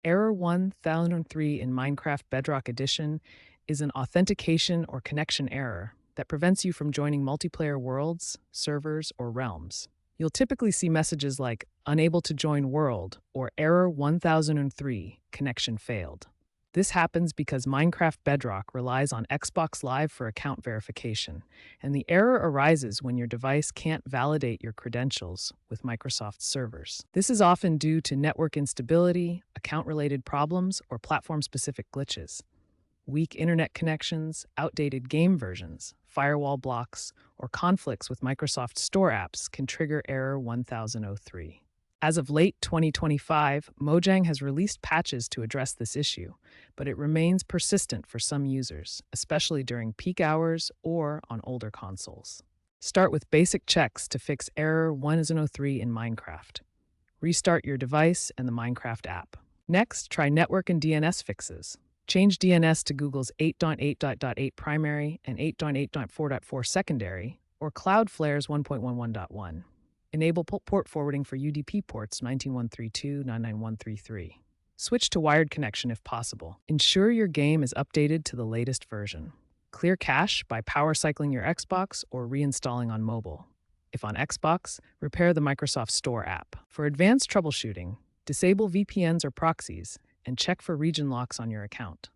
Error 1003 in Minecraft Bedrock Edition is an authentication or connection error that prevents you from joining multiplayer worlds, servers, or realms. You'll typically see messages like unable to join world or error 1003, connection failed. This happens because Minecraft Bedrock relies on Xbox Live for account verification, and the error arises when your device can't validate your credentials with Microsoft servers. This is often due to network instability, account-related problems, or platform-specific glitches. Weak internet connections, outdated game versions, firewall blocks, or conflicts with Microsoft Store apps can trigger error 1003. As of late 2025, Mojang has released patches to address this issue, but it remains persistent for some users, especially during peak hours or on older consoles. Start with basic checks to fix error 1003 in Minecraft. Restart your device and the Minecraft app. Next, try network and DNS fixes. Change DNS to Google's 8.8.8 primary and 8.8.4.4 secondary, or Cloudflare's 1.11.1. Enable port forwarding for UDP ports 19132, 99133. Switch to wired connection if possible. Ensure your game is updated to the latest version. Clear cache by power cycling your Xbox or reinstalling on mobile. If on Xbox, repair the Microsoft Store app. For advanced troubleshooting, disable VPNs or proxies and check for region locks on your account.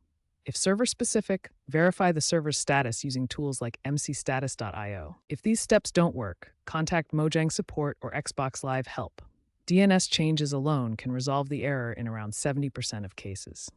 If server-specific, verify the server's status using tools like mcstatus.io. If these steps don't work, contact Mojang support or Xbox Live help. DNS changes alone can resolve the error in around 70% of cases.